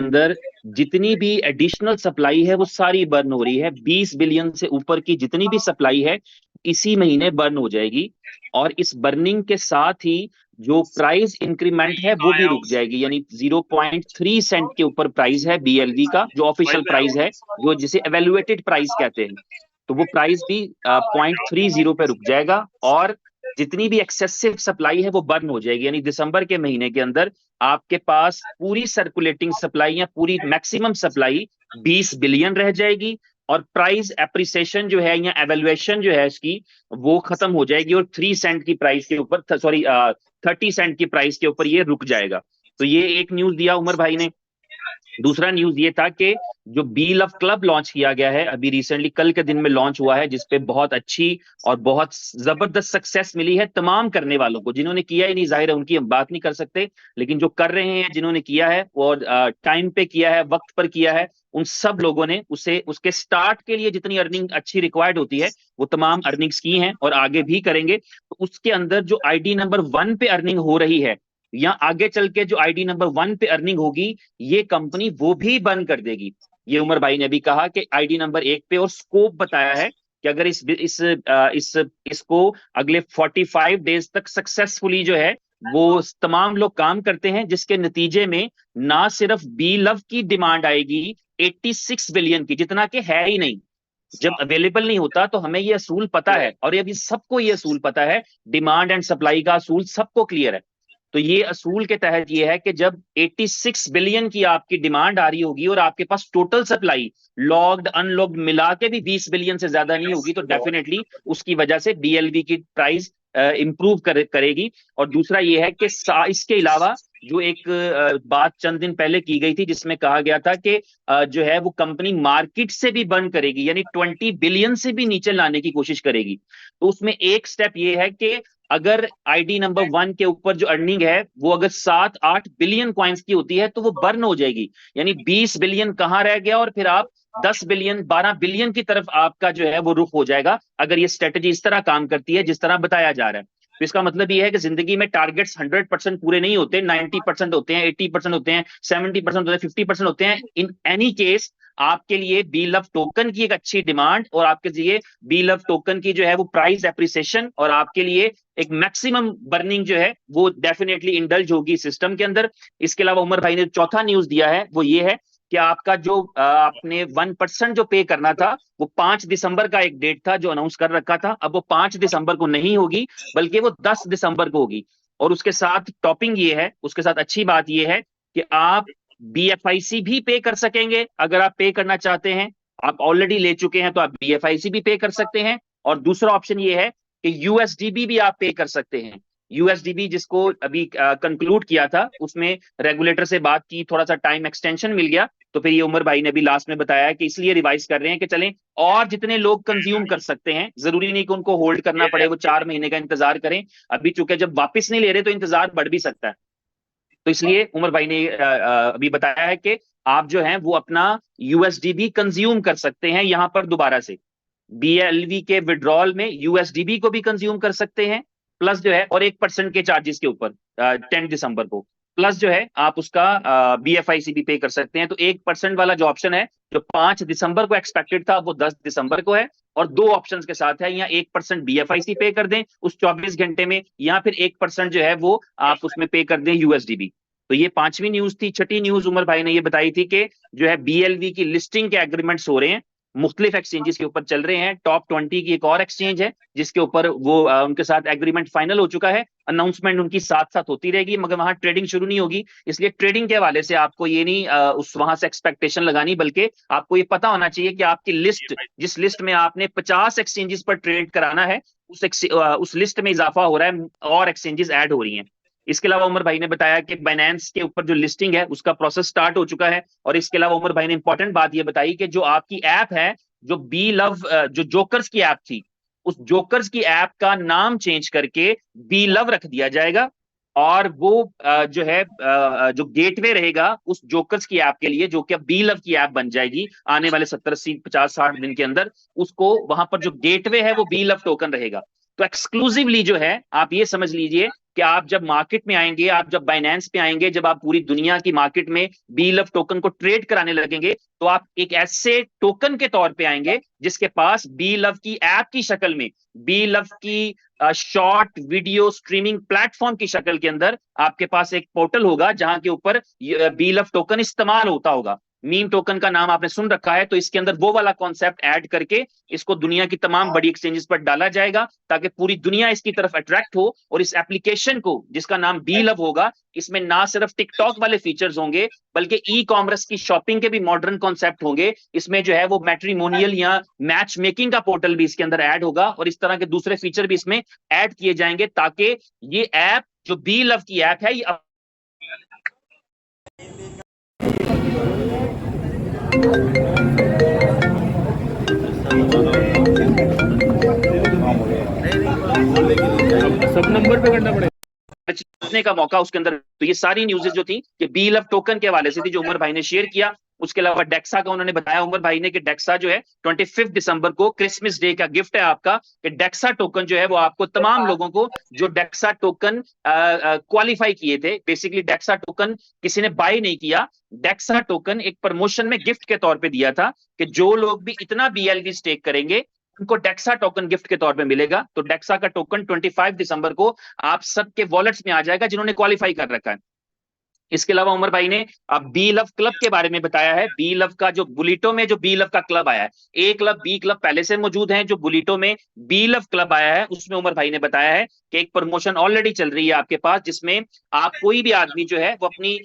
अंदर जितनी भी एडिशनल सप्लाई है वो सारी बर्न हो रही है। 20 बिलियन से ऊपर की जितनी भी सप्लाई है इसी महीने बर्न हो जाएगी। और इस बर्निंग के साथ ही जो प्राइस इंक्रीमेंट है वो भी रुक जाएगी, यानी 0.3 सेंट के ऊपर प्राइस है बीएलवी का, जो ऑफिशियल प्राइस है, जो जिसे एवेल्युएटेड प्राइस कहते हैं, तो वो प्राइस भी 0.30 पे रुक जाएगा। और जितनी भी एक्सेसिव सप्लाई है वो बर्न हो जाएगी, यानी दिसंबर के महीने के अंदर आपके पास पूरी सर्कुलेटिंग सप्लाई या पूरी मैक्सिमम सप्लाई 20 बिलियन रह जाएगी। और प्राइस एप्रिसिएशन जो है या एवेल्युएशन जो है इसकी वो खत्म हो जाएगी और 3 सेंट की प्राइस के ऊपर, सॉरी 30 सेंट की प्राइस के ऊपर ये रुक जाएगा। तो ये एक न्यूज दिया उमर भाई ने। दूसरा न्यूज ये था कि जो बी लव क्लब लॉन्च किया गया है अभी रिसेंटली, कल के दिन में लॉन्च हुआ है, जिसपे बहुत अच्छी और बहुत जबरदस्त सक्सेस मिली है तमाम करने वालों को। जिन्होंने किया ही नहीं, जाहिर है उनकी हम बात नहीं कर सकते, लेकिन जो कर रहे हैं, जिन्होंने किया है और टाइम पे किया है, वक्त पर किया है, उन सब लोगों ने उसे उसके स्टार्ट के लिए जितनी अर्निंग अच्छी रिक्वायर्ड होती है वो तमाम अर्निंग्स की हैं और आगे भी करेंगे। तो उसके अंदर जो आईडी नंबर 1 पे अर्निंग हो रही है या आगे चल के जो आईडी नंबर 1 पे अर्निंग होगी, ये कंपनी वो भी बंद कर देगी। ये उमर भाई ने भी कहा कि आईडी नंबर 1 पे, और स्कोप बताया है कि अगर इसको अगले 45 डेज तक सक्सेसफुली जो है वो तमाम लोग काम करते हैं, जिसके नतीजे में ना सिर्फ बी लव की डिमांड आएगी 86 बिलियन की, जितना कि है ही नहीं। जब अवेलेबल नहीं होता तो हमें ये असूल पता है, और ये अभी सबको ये असूल पता है, डिमांड एंड सप्लाई का असूल सबको क्लियर है। तो ये असूल के तहत ये है कि जब 86 बिलियन की आपकी डिमांड आ रही होगी और आपके पास टोटल सप्लाई लॉग्ड अनलॉग्ड मिला के भी 20 बिलियन से ज्यादा नहीं होगी, तो डेफिनेटली उसकी वजह से बीएलवी की प्राइस इंप्रूव करेगी। और दूसरा ये है कि इसके अलावा जो एक बात चंद दिन पहले की गई थी जिसमें कहा गया था कि जो है वो कंपनी मार्केट से भी बर्न करेगी, यानी 20 बिलियन से भी नीचे लाने की कोशिश करेगी। तो उसमें एक स्टेप ये है कि अगर आईडी नंबर 1 के ऊपर जो अर्निंग है वो अगर 7-8 बिलियन कॉइन्स की होती है तो वो बर्न हो जाएगी, यानी 20 बिलियन कहां रह गया और फिर आप 10 बिलियन 12 बिलियन की तरफ आपका जो है वो रुख हो जाएगा, अगर ये स्ट्रेटेजी इस तरह काम करती है जिस तरह बताया जा रहा है। तो इसका मतलब ये है कि जिंदगी में टारगेट्स 100% पूरे नहीं होते, 90% होते हैं, 80% होते हैं, 70% होते हैं, 50% होते हैं। इन एनी केस आपके लिए बी लव टोकन की एक अच्छी डिमांड और आपके लिए बी लव टोकन की जो है वो प्राइस एप्रिसिएशन और आपके लिए एक मैक्सिमम बर्निंग जो है वो डेफिनेटली इंडल्ज होगी सिस्टम के अंदर। इसके अलावा उमर भाई ने चौथा न्यूज दिया है वो ये है कि आपका जो आपने 1% जो पे करना था वो 5 दिसंबर का एक डेट था जो अनाउंस कर रखा था, अब वो 5 दिसंबर को नहीं होगी बल्कि वो 10 दिसंबर को होगी। और उसके साथ टॉपिंग ये है, उसके साथ अच्छी बात ये है कि आप बीएफआईसी भी पे कर सकेंगे अगर आप पे करना चाहते हैं। आप ऑलरेडी ले चुके हैं तो आप बीएफआईसी भी पे कर सकते हैं। और दूसरा ऑप्शन ये है कि यूएसडीबी भी आप पे कर सकते हैं। यूएसडीबी जिसको अभी कंक्लूड किया था, उसमें रेगुलेटर से बात की, थोड़ा सा टाइम एक्सटेंशन मिल गया, तो फिर ये उमर भाई ने भी लास्ट में बताया कि इसलिए रिवाइज कर रहे हैं कि चलें और जितने लोग कंज्यूम कर सकते हैं, जरूरी नहीं कि उनको होल्ड करना पड़े, वो 4 महीने का इंतजार करें। अभी चूंकि जब वापस नहीं ले रहे तो इंतजार बढ़ भी सकता है। तो इसलिए उमर भाई ने अभी बताया है कि आप जो हैं वो अपना यूएसडीबी कंज्यूम कर सकते हैं यहां पर दोबारा से। बीएलवी के विड्रॉल में यूएसडीबी को भी कंज्यूम कर सकते हैं, प्लस जो है और 1% के चार्जेस के ऊपर 10 दिसंबर को, प्लस जो है आप उसका बीएफआईसी भी पे कर सकते हैं। तो 1% वाला जो ऑप्शन है जो 5 दिसंबर को एक्सपेक्टेड था वो 10 दिसंबर को है, और दो ऑप्शंस के साथ है, या 1% बीएफआईसी पे कर दें उस 24 घंटे में, या फिर 1% जो है वो आप उसमें पे कर दें यूएसडीबी। तो ये पांचवी न्यूज थी। छठी न्यूज उमर भाई ने ये बताई थी कि जो है बीएलवी की लिस्टिंग के एग्रीमेंट्स हो रहे हैं, मुख्तलिफ एक्सचेंजेस के ऊपर चल रहे हैं। टॉप 20 की एक और एक्सचेंज है जिसके ऊपर वो उनके साथ एग्रीमेंट फाइनल हो चुका है। अनाउंसमेंट उनकी साथ साथ होती रहेगी, मगर वहां ट्रेडिंग शुरू नहीं होगी, इसलिए ट्रेडिंग के हवाले से आपको ये नहीं उस वहां से एक्सपेक्टेशन लगानी, बल्कि आपको ये पता होना चाहिए कि आपकी लिस्ट, जिस लिस्ट में आपने 50 एक्सचेंजेस पर ट्रेड कराना है, उस लिस्ट में इजाफा हो रहा है और एक्सचेंजेस ऐड हो रही हैं। इसके अलावा उमर भाई ने बताया कि बाइनेंस के ऊपर जो लिस्टिंग है उसका प्रोसेस स्टार्ट हो चुका है। और इसके अलावा उमर भाई ने इंपॉर्टेंट बात ये बताई कि जो आपकी ऐप है, जो बी लव जो जोकर्स की ऐप थी, उस जोकर्स की ऐप का नाम चेंज करके बी लव रख दिया जाएगा। और वो जो है जो गेटवे रहेगा उस जोकर्स की ऐप के लिए, जो कि अब बी लव की ऐप बन जाएगी आने वाले 70-80-50-60 दिन के अंदर, उसको वहां पर जो गेटवे है वो बी लव टोकन रहेगा। तो एक्सक्लूसिवली जो है आप ये समझ लीजिए कि कि आप जब मार्केट में आएंगे, आप जब बाइनेंस पे आएंगे, जब आप पूरी दुनिया की मार्केट में बीलव टोकन को ट्रेड कराने लगेंगे, तो आप एक ऐसे टोकन के तौर पे आएंगे जिसके पास बीलव की ऐप की शक्ल में, बीलव की शॉर्ट वीडियो स्ट्रीमिंग प्लेटफॉर्म की शक्ल के अंदर आपके पास एक पोर्टल होगा जहां के ऊपर बीलव टोकन इस्तेमाल होता होगा। मीम टोकन का नाम आपने सुन रखा है, तो इसके अंदर वो वाला कॉन्सेप्ट ऐड करके इसको दुनिया की तमाम बड़ी एक्सचेंजेस पर डाला जाएगा ताकि पूरी दुनिया इसकी तरफ अट्रैक्ट हो। और इस एप्लीकेशन को, जिसका नाम बीलव होगा, इसमें ना सिर्फ टिकटॉक वाले फीचर्स होंगे बल्कि ई कॉमर्स की शॉपिंग के भी मॉडर्न कॉन्सेप्ट होंगे। इसमें जो है वो मैट्रिमोनियल या मैच मेकिंग का पोर्टल भी इसके अंदर ऐड होगा और इस तरह के दूसरे फीचर भी इसमें ऐड किए जाएंगे ताकि ये ऐप जो बीलव की ऐप है ये सब नंबर पे करना पड़ेगा बचने का मौका उसके अंदर। तो ये सारी न्यूज़ेस जो थी कि बीलव टोकन के हवाले से थी जो उमर भाई ने शेयर किया। उसके अलावा डेक्सा का उन्होंने बताया उमर भाई ने कि डेक्सा जो है 25 दिसंबर को क्रिसमस डे का गिफ्ट है आपका, कि डेक्सा टोकन जो है वो आपको तमाम लोगों को जो डेक्सा टोकन क्वालिफाई किए थे, बेसिकली डेक्सा टोकन किसी ने बाय नहीं किया, डेक्सा टोकन एक प्रमोशन में गिफ्ट के तौर पे दिया था कि जो लोग भी इतना बीएलवी स्टेक करेंगे उनको डेक्सा टोकन गिफ्ट के तौर पे मिलेगा। तो डेक्सा का टोकन 25 दिसंबर को आप सबके वॉलेट्स में आ जाएगा जिन्होंने क्वालिफाई कर रखा है। इसके अलावा उमर भाई ने अब बी लव क्लब के बारे में बताया है। बी लव का जो बुलेटो में जो बी लव का क्लब आया है, ए क्लब बी क्लब पहले से मौजूद है, जो बुलेटो में बी लव क्लब आया है उसमें उमर भाई ने बताया है कि एक प्रमोशन ऑलरेडी चल रही है आपके पास, जिसमें आप कोई भी आदमी जो है वो अपनी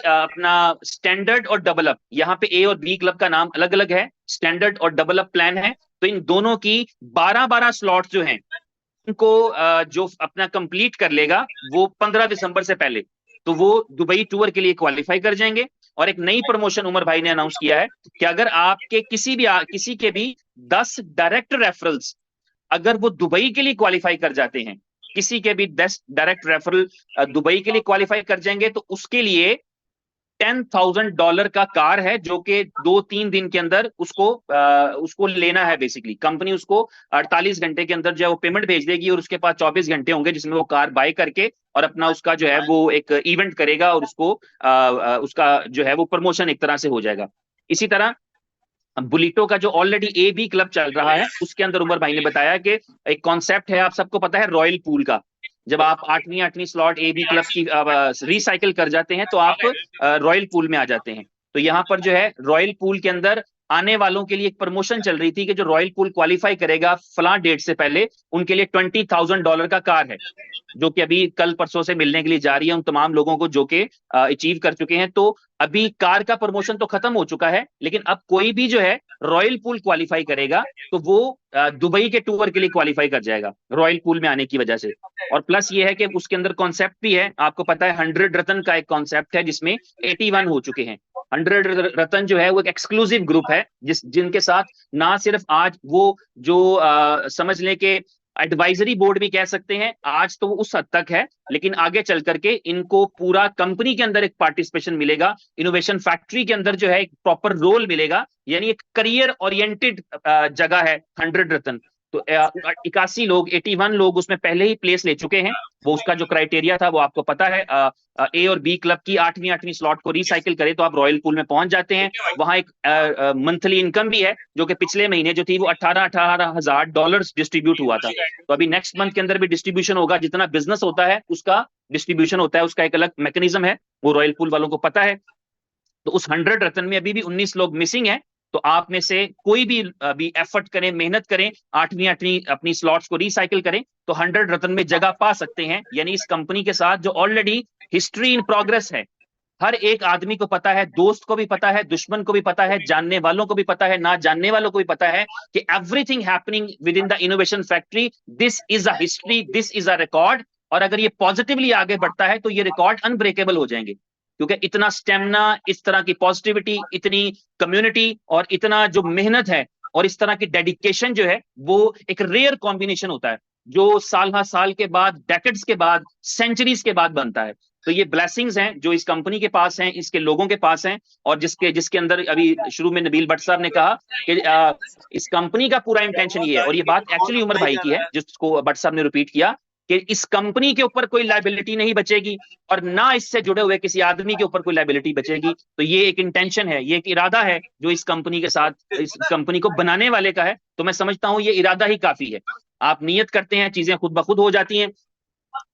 अपना स्टैंडर्ड और डेवलप, यहाँ पे ए और बी क्लब का नाम अलग अलग है, स्टैंडर्ड और डेवलप प्लान है, तो इन दोनों की 12-12 स्लॉट जो हैं उनको जो अपना कंप्लीट कर लेगा वो 15 दिसंबर से पहले, तो वो दुबई टूर के लिए क्वालिफाई कर जाएंगे। और एक नई प्रमोशन उमर भाई ने अनाउंस किया है कि अगर आपके किसी के भी 10 डायरेक्ट रेफरल्स अगर वो दुबई के लिए क्वालिफाई कर जाते हैं, किसी के भी 10 डायरेक्ट रेफरल दुबई के लिए क्वालिफाई कर जाएंगे, तो उसके लिए $10,000 का कार है जो कि 2-3 दिन के अंदर उसको लेना है। बेसिकली कंपनी उसको 48 घंटे के अंदर जो है वो पेमेंट भेज देगी और उसके पास 24 घंटे होंगे जिसमें वो कार बाय करके और अपना उसका जो है वो एक इवेंट करेगा और उसका जो है वो प्रमोशन एक तरह से हो जाएगा। इसी तरह बुलेटो का जो ऑलरेडी ए बी क्लब चल रहा है उसके अंदर उमर भाई ने बताया कि एक कॉन्सेप्ट है, आप सबको पता है, रॉयल पूल का। जब आप आठवीं स्लॉट ए बी क्लब की रिसाइकिल कर जाते हैं तो आप रॉयल पूल में आ जाते हैं। तो यहाँ पर जो है रॉयल पूल के अंदर आने वालों के लिए एक प्रमोशन चल रही थी कि जो रॉयल पूल क्वालिफाई करेगा फलां डेट से पहले उनके लिए $20,000 का कार है, जो कि अभी कल परसों से मिलने के लिए जा रही है उन तमाम लोगों को जो कि अचीव कर चुके हैं। तो अभी कार का प्रमोशन तो खत्म हो चुका है, लेकिन अब कोई भी जो है रॉयल पूल क्वालिफाई करेगा तो वो दुबई के टूर के लिए क्वालिफाई कर जाएगा रॉयल पूल में आने की वजह से। और प्लस ये है कि उसके अंदर कॉन्सेप्ट भी है, आपको पता है 100 रतन का एक कॉन्सेप्ट है जिसमें 81 हो चुके हैं। 100 रतन जो है वो एक एक्सक्लूसिव ग्रुप है जिनके साथ ना सिर्फ आज वो जो समझ लें कि एडवाइजरी बोर्ड भी कह सकते हैं, आज तो वो उस हद तक है, लेकिन आगे चल करके इनको पूरा कंपनी के अंदर एक पार्टिसिपेशन मिलेगा, इनोवेशन फैक्ट्री के अंदर जो है एक प्रॉपर रोल मिलेगा, यानी एक करियर ओरिएंटेड जगह है 100 रतन। तो 81 लोग 81 लोग उसमें पहले ही प्लेस ले चुके हैं। वो उसका जो क्राइटेरिया था वो आपको पता है, ए और बी क्लब की आठवीं स्लॉट को रिसाइकिल करे तो आप रॉयल पूल में पहुंच जाते हैं। वहां एक मंथली इनकम भी है जो कि पिछले महीने जो थी वो $18,000 डिस्ट्रीब्यूट हुआ था। तो अभी नेक्स्ट मंथ के अंदर भी डिस्ट्रीब्यूशन होगा, जितना बिजनेस होता है उसका डिस्ट्रीब्यूशन होता है, उसका एक अलग मैकेनिज्म है, वो रॉयल पूल वालों को पता है। तो उस 100 रतन में अभी भी 19 लोग मिसिंग हैं। तो आप में से कोई भी अभी एफर्ट करें, मेहनत करें, आठवीं अपनी स्लॉट्स को रिसाइकिल करें तो 100 रतन में जगह पा सकते हैं। यानी इस कंपनी के साथ जो ऑलरेडी हिस्ट्री इन प्रोग्रेस है, हर एक आदमी को पता है, दोस्त को भी पता है, दुश्मन को भी पता है, जानने वालों को भी पता है, ना जानने वालों को भी पता है कि everything happening with in the innovation factory, this is a history, this is a record. और अगर ये पॉजिटिवली आगे बढ़ता है तो ये रिकॉर्ड अनब्रेकेबल हो जाएंगे, क्योंकि इतना स्टेमिना, इस तरह की पॉजिटिविटी, इतनी कम्युनिटी और इतना जो मेहनत है और इस तरह की डेडिकेशन जो है वो एक रेयर कॉम्बिनेशन होता है जो साल के बाद, डेकेड्स के बाद, सेंचुरीज के बाद बनता है। तो ये ब्लेसिंग्स हैं जो इस कंपनी के पास हैं, इसके लोगों के पास हैं, और जिसके अंदर अभी शुरू में नबील भट्ट साहब ने कहा कि इस कंपनी का पूरा इंटेंशन ये है, और ये बात एक्चुअली उमर भाई की है जिसको भट्ट साहब ने रिपीट किया कि इस कंपनी के ऊपर कोई लायबिलिटी नहीं बचेगी और ना इससे जुड़े हुए किसी आदमी के ऊपर कोई लायबिलिटी बचेगी। तो ये एक इंटेंशन है, ये एक इरादा है जो इस कंपनी के साथ, इस कंपनी को बनाने वाले का है। तो मैं समझता हूं ये इरादा ही काफी है। आप नियत करते हैं, चीजें खुद ब खुद हो जाती हैं।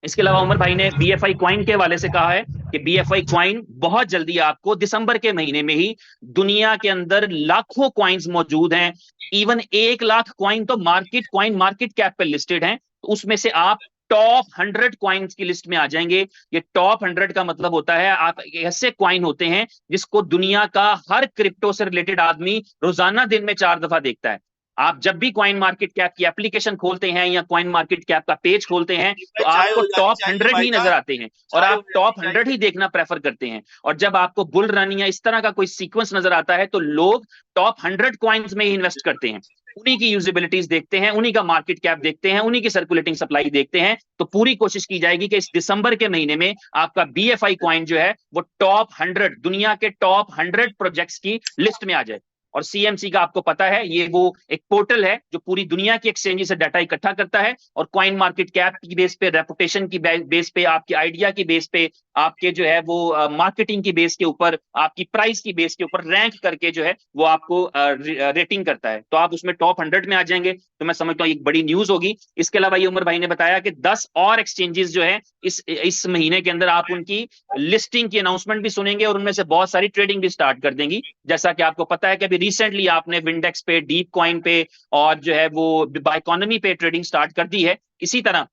इसके अलावा उमर भाई ने बीएफआई क्वाइन के हवाले से कहा है कि बीएफआई क्वाइन बहुत जल्दी आपको दिसंबर के महीने में ही, दुनिया के अंदर लाखों क्वाइंस मौजूद हैं, इवन 1 लाख क्वाइन तो मार्केट कैप पे लिस्टेड हैं, तो उसमें से आप टॉप 100 क्वाइंस की लिस्ट में आ जाएंगे। ये टॉप 100 का मतलब होता है आप ऐसे क्वाइन होते हैं जिसको दुनिया का हर क्रिप्टो से रिलेटेड आदमी रोजाना दिन में 4 दफा देखता है। आप जब भी कॉइन मार्केट कैप की एप्लीकेशन खोलते हैं या कॉइन मार्केट कैप का पेज खोलते हैं तो आपको टॉप 100 ही नजर आते हैं और आप टॉप 100 ही देखना प्रेफर करते हैं। और जब आपको बुल रन या इस तरह का कोई सीक्वेंस नजर आता है तो लोग टॉप 100 कॉइन्स में ही इन्वेस्ट करते हैं, उन्हीं की यूजिबिलिटीज देखते हैं, उन्हीं का मार्केट कैप देखते हैं, उन्हीं की सर्कुलेटिंग सप्लाई देखते हैं। तो पूरी कोशिश की जाएगी कि इस दिसंबर के महीने में आपका बीएफआई कॉइन जो है वो टॉप 100, दुनिया के टॉप 100 प्रोजेक्ट्स की लिस्ट में आ जाए। और सीएमसी का आपको पता है ये वो एक पोर्टल है जो पूरी दुनिया की एक्सचेंज से डाटा इकट्ठा करता है और कॉइन मार्केट कैप की बेस पे, रेपुटेशन की बेस पे, आपकी आइडिया की बेस पे, आपके जो है वो मार्केटिंग की बेस के ऊपर, आपकी प्राइस की बेस के ऊपर रैंक करके जो है वो आपको रेटिंग करता है। तो आप उसमें टॉप 100 में आ जाएंगे, तो मैं समझता हूँ एक बड़ी न्यूज होगी। इसके अलावा ये उमर भाई ने बताया कि 10 और एक्सचेंजेस जो है इस महीने के अंदर आप उनकी लिस्टिंग की अनाउंसमेंट भी सुनेंगे और उनमें से बहुत सारी ट्रेडिंग भी स्टार्ट कर देंगी। जैसा कि आपको पता है कि अभी रिसेंटली आपने विंडेक्स पे, डीप कॉइन पे और जो है वो बाइकॉनमी पे ट्रेडिंग स्टार्ट कर दी है। इसी तरह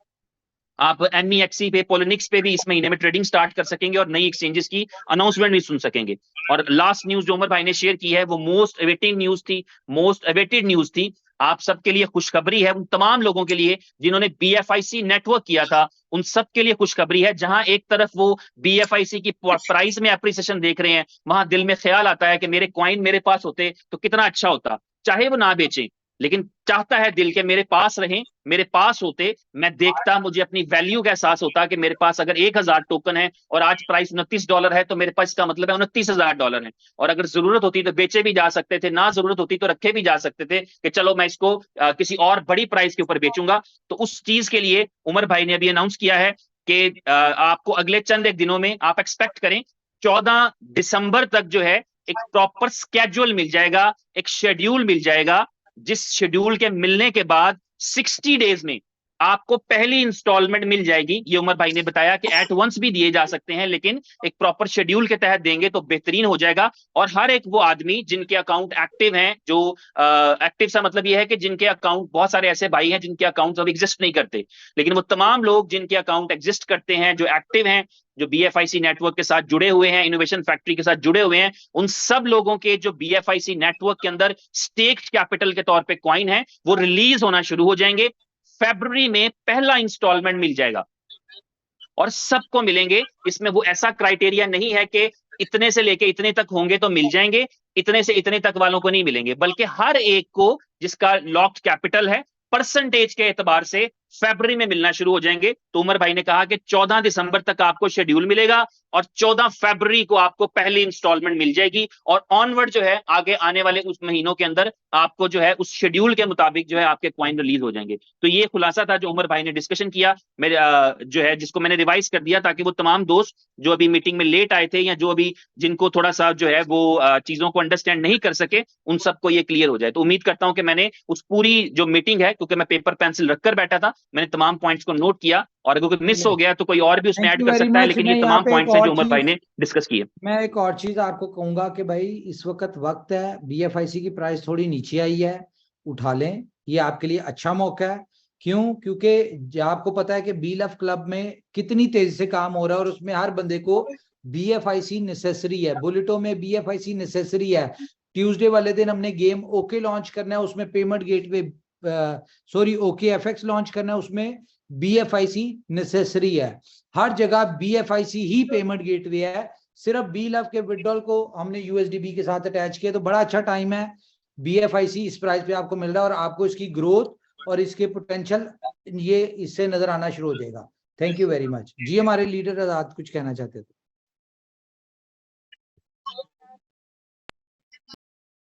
आप एमईएक्सी पे, पोलिनिक्स पे भी इस महीने में ट्रेडिंग स्टार्ट कर सकेंगे और नई एक्सचेंजेस की अनाउंसमेंट भी सुन सकेंगे। और लास्ट न्यूज जो उमर भाई ने शेयर की है वो मोस्ट अवेटेड न्यूज थी। आप सबके लिए खुशखबरी है, उन तमाम लोगों के लिए जिन्होंने बीएफआईसी नेटवर्क किया था, उन सब के लिए खुशखबरी है। जहां एक तरफ वो बीएफआईसी की प्राइस में एप्रिसिएशन देख रहे हैं, वहां दिल में ख्याल आता है कि मेरे कॉइन मेरे पास होते तो कितना अच्छा होता। चाहे वो ना बेचें, लेकिन चाहता है दिल के मेरे पास रहें, मेरे पास होते, मैं देखता, मुझे अपनी वैल्यू का एहसास होता कि मेरे पास अगर 1000 टोकन है और आज प्राइस $29 है तो मेरे पास इसका मतलब है $29,000 है। और अगर जरूरत होती तो बेचे भी जा सकते थे, ना जरूरत होती तो रखे भी जा सकते थे कि चलो मैं इसको किसी और बड़ी प्राइस के ऊपर बेचूंगा। तो उस चीज के लिए उमर भाई ने अभी अनाउंस किया है कि आपको अगले चंद एक दिनों में आप एक्सपेक्ट करें 14 दिसंबर तक जो है एक प्रॉपर स्केड्यूल मिल जाएगा, एक शेड्यूल मिल जाएगा, जिस शेड्यूल के मिलने के बाद 60 डेज में आपको पहली इंस्टॉलमेंट मिल जाएगी। ये उमर भाई ने बताया कि एट वंस भी दिए जा सकते हैं, लेकिन एक प्रॉपर शेड्यूल के तहत देंगे तो बेहतरीन हो जाएगा। और हर एक वो आदमी जिनके अकाउंट एक्टिव हैं, जो एक्टिव सा मतलब ये है कि जिनके अकाउंट, बहुत सारे ऐसे भाई हैं जिनके अकाउंट अब एग्जिस्ट नहीं करते, लेकिन वो तमाम लोग जिनके अकाउंट एग्जिस्ट करते हैं, जो एक्टिव हैं, जो बीएफआईसी नेटवर्क के साथ जुड़े हुए हैं, इनोवेशन फैक्ट्री के साथ जुड़े हुए हैं, उन सब लोगों के जो बीएफआईसी नेटवर्क के अंदर स्टेक्ड कैपिटल के तौर पे कॉइन है वो रिलीज होना शुरू हो जाएंगे। फरवरी में पहला इंस्टॉलमेंट मिल जाएगा और सबको मिलेंगे। इसमें वो ऐसा क्राइटेरिया नहीं है कि इतने से लेके इतने तक होंगे तो मिल जाएंगे, इतने से इतने तक वालों को नहीं मिलेंगे, बल्कि हर एक को जिसका लॉक्ड कैपिटल है परसेंटेज के एतबार से फरवरी में मिलना शुरू हो जाएंगे। तो उमर भाई ने कहा कि 14 दिसंबर तक आपको शेड्यूल मिलेगा और 14 फरवरी को आपको पहली इंस्टॉलमेंट मिल जाएगी और ऑनवर्ड जो है आगे आने वाले उस महीनों के अंदर आपको जो है उस शेड्यूल के मुताबिक जो है आपके कॉइन रिलीज हो जाएंगे। तो ये खुलासा था जो उमर भाई ने डिस्कशन किया, मेरे जो है जिसको मैंने रिवाइज कर दिया ताकि वो तमाम दोस्त जो अभी मीटिंग में लेट आए थे या जो अभी जिनको थोड़ा सा जो है वो चीजों को अंडरस्टैंड नहीं कर सके, उन सबको ये क्लियर हो जाए। तो उम्मीद करता हूं कि मैंने उस पूरी जो मीटिंग है, क्योंकि मैं पेपर पेंसिल रखकर बैठा था, मैंने तमाम पॉइंट्स को नोट किया और अगर कोई मिस हो गया तो कोई और भी उसमें ऐड कर सकता है, लेकिन ये तमाम पॉइंट्स हैं जो उमर भाई ने डिस्कस किए। मैं एक और चीज आपको कहूंगा कि भाई इस वक्त है, बीएफआईसी की प्राइस थोड़ी नीचे आई है, उठा लें, ये आपके लिए अच्छा मौका है। क्यों? क्योंकि आपको पता है कि बीलफ क्लब में कितनी तेजी से काम हो रहा है और उसमें हर बंदे को बीएफआईसी नेसेसरी है, बुलेटो में बीएफआईसी नेसेसरी है। ट्यूसडे वाले दिन हमने गेम ओके लॉन्च करना है, उसमें payment gateway okay FX launch करना है, उसमें बीएफआईसी नेसेसरी है। हर जगह बीएफआईसी ही पेमेंट गेटवे है। सिर्फ बीलफ के विड्रॉल को हमने यूएसडीबी के साथ अटैच किया, तो बड़ा अच्छा टाइम है। बीएफआईसी इस प्राइस पे आपको मिल रहा है और आपको इसकी ग्रोथ और इसके पोटेंशियल ये इससे नजर आना शुरू हो जाएगा। थैंक यू वेरी मच जी। हमारे लीडर आजाद कुछ कहना चाहते थे।